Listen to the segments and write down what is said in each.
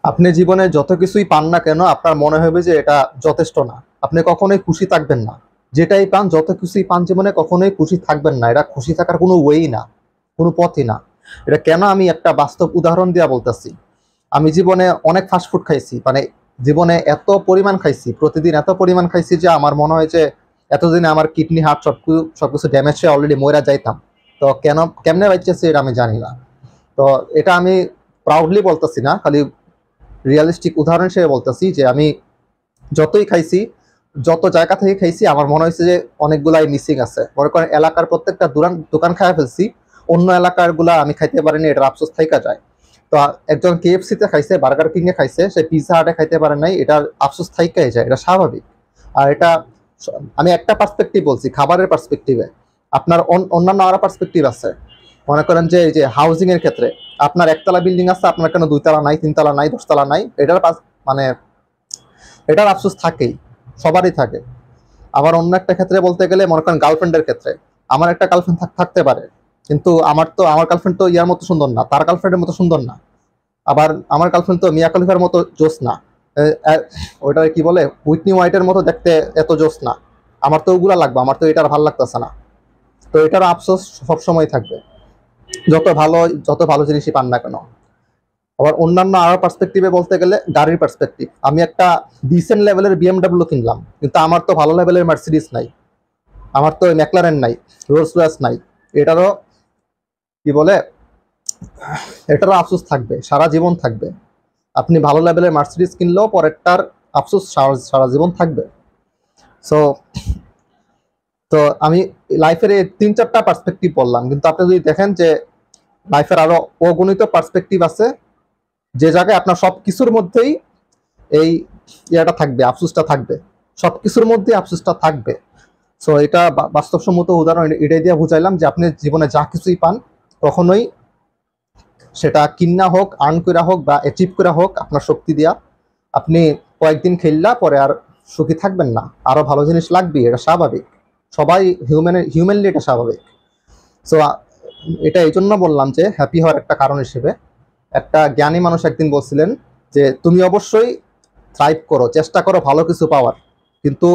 আপনি জীবনে যত কিছুই পান না কেন আপনার মনে হবে যে এটা যথেষ্ট না। আপনি কখনোই খুশি থাকবেন না। যেটাই পান, যত কিছুই পান জীবনে, কখনোই খুশি থাকবেন না। এটা খুশি থাকার কোনো ওয়েই না, কোনো পথই না। এটা কেন আমি একটা বাস্তব উদাহরণ দিয়া বলতেছি। আমি জীবনে অনেক ফাস্টফুড খাইছি, মানে জীবনে এত পরিমাণ খাইছি, প্রতিদিন এত পরিমাণ খাইছি যে আমার মনে হয় যে এতদিনে আমার কিডনি, হার্ট সবকিছু ড্যামেজ হয়ে অলরেডি মইরা যাইতাম। তো কেমনে বাঁচতেছি এটা আমি জানি না। তো এটা আমি প্রাউডলি বলতেছি না, খালি রিয়ালিস্টিক উদাহরণ হিসেবে বলতেছি যে আমি যতই খাইছি, যত জায়গা থেকে খাইছি, আমার মনে হয়েছে যে অনেকগুলাই মিসিং আছে। মনে করেন এলাকার প্রত্যেকটা দোকান দোকান খাইয়া ফেলছি, অন্য এলাকার গুলা আমি খাইতে পারিনি, এটার আফসোস থাইকা যায়। তো একজন KFC তে খাইছে, বার্গার কিং এ খাইছে, সে পিৎজা হাটে খাইতে পারে নাই, এটার আফসোস থাইকাই যায়, এটা স্বাভাবিক। আর এটা আমি একটা পার্সপেক্টিভ বলছি, খাবারের পার্সপেক্টিভে। আপনার অন্যান্য আরো পার্সপেক্টিভ আছে। মনে করেন যে এই যে হাউজিং এর ক্ষেত্রে, আপনার একতলা বিল্ডিং আছে, আপনার কেন দুইতলা নাই, তিনতলা নাই, দশতলা নাই, মানে এটার আফসোস থাকেই, সবারই থাকে। আবার অন্য একটা ক্ষেত্রে বলতে গেলে, মনে করেন গার্লফ্রেন্ডের ক্ষেত্রে, আমার একটা গার্লফ্রেন্ড থাকতে পারে, কিন্তু আমার গার্লফ্রেন্ড তো ইয়ার মতো সুন্দর না, তার গার্লফ্রেন্ডের মতো সুন্দর না। আবার আমার গার্লফ্রেন্ড তো মিয়া খলিফার মতো জোস না, ওইটা কি বলে, হুইটনি হোয়াইটের মতো দেখতে এত জোস না। আমার তো ওগুলা লাগবে, আমার তো এটার ভালো লাগতেছে না। তো এটার আফসোস সবসময় থাকবে, যত ভালো জিনিসই পান না কেন। আবার অন্যান্য আরো পার্সপেক্টিভে বলতে গেলে, গাড়ির পার্সপেক্টিভ, আমি একটা ডিসেন্ট লেভেলের BMW কিনলাম, কিন্তু আমার তো ভালো লেভেলের মার্সিডিজ নাই, আমার তো ম্যাকলারেন নাই, রোলস রয়েস নাই। এটারও কি বলে, এটারও আফসোস থাকবে, সারা জীবন থাকবে। আপনি ভালো লেভেলের মার্সিডিজ কিনলেও পরেরটার আফসোস সারা সারা জীবন থাকবে। সো তো আমি লাইফের এই 3-4টা পার্সপেক্টিভ বললাম, কিন্তু আপনি যদি দেখেন যে লাইফের আরো অগণিত পার্সপেক্টিভ আছে, যে জায়গায় আপনার সব কিছুর মধ্যেই এই ইয়াটা থাকবে, আফসোসটা থাকবে, সবকিছুর মধ্যে আফসোসটা থাকবে। সো এটা বাস্তবসম্মত উদাহরণ এটাই দিয়ে বুঝাইলাম যে আপনি জীবনে যা কিছুই পান, কখনোই সেটা কিন্না হোক, আর্ন করা হোক, বা অ্যাচিভ করা হোক আপনার শক্তি দিয়া, আপনি কয়েকদিন খেললা পরে আর সুখী থাকবেন না, আরো ভালো জিনিস লাগবে, এটা স্বাভাবিক। সবাই হিউম্যানলি এটা স্বাভাবিক। সো এটা এই জন্য বললাম যে হ্যাপি হওয়ার একটা কারণ হিসেবে। একটা জ্ঞানী মানুষ একদিন বলছিলেন যে তুমি অবশ্যই থ্রাইভ করো, চেষ্টা করো ভালো কিছু পাওয়ার, কিন্তু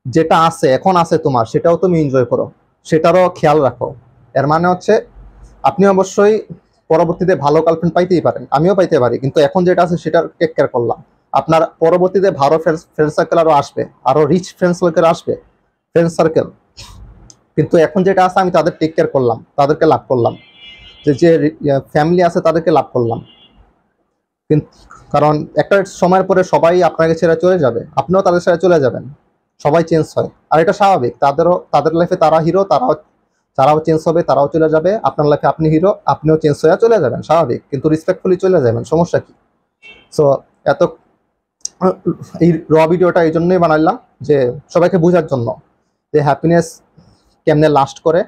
যেটা আছে এখন আছে তোমার, সেটাও তুমি এনজয় করো, সেটারও খেয়াল রাখো। এর মানে হচ্ছে আপনি অবশ্যই পরবর্তীতে ভালো গার্লফ্রেন্ড পাইতেই পারেন, আমিও পাইতে পারি, কিন্তু এখন যেটা আছে সেটার টেক কেয়ার করলাম। আপনার পরবর্তীতে ভালো ফ্রেন্ড সার্কেল আরও আসবে, আরও রিচ ফ্রেন্ড সার্কেল আসবে, ফ্রেন্ড সার্কেল। কিন্তু এখন যেটা আছে আমি তাদের টেক কেয়ার করলাম, তাদেরকে লাভ করলাম, যে যে ফ্যামিলি আছে তাদেরকে লাভ করলাম। কিন্তু কারণ একটা সময়ের পরে সবাই আপনাকে ছেড়ে চলে যাবে, আপনিও তাদের ছেড়ে চলে যাবেন, সবাই চেঞ্জ হয়, আর এটা স্বাভাবিক। তাদের লাইফে তারা হিরো, তারাও চেঞ্জ হবে, তারাও চলে যাবে। আপনার লাইফে আপনি হিরো, আপনিও চেঞ্জ হয়ে চলে যাবেন, স্বাভাবিক, কিন্তু রেসপেক্টফুলি চলে যাবেন, সমস্যা কি? সো এত এই ভিডিওটা এই জন্যই বানাইলাম যে সবাইকে বোঝার জন্য যে হ্যাপিনেস কেমনে লাস্ট করে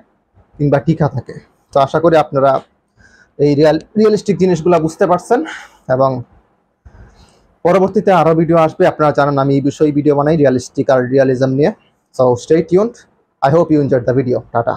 কিংবা টিকা থাকে। তো আশা করি আপনারা এই রিয়েলিস্টিক জিনিসগুলো বুঝতে পারছেন, এবং পরবর্তীতে আরো ভিডিও আসবে। আপনারা জানেন আমি এই বিষয়ে ভিডিও বানাই, রিয়েলিস্টিক আর রিয়ালিজম নিয়ে। So stay tuned. I hope you enjoyed the video. Tata.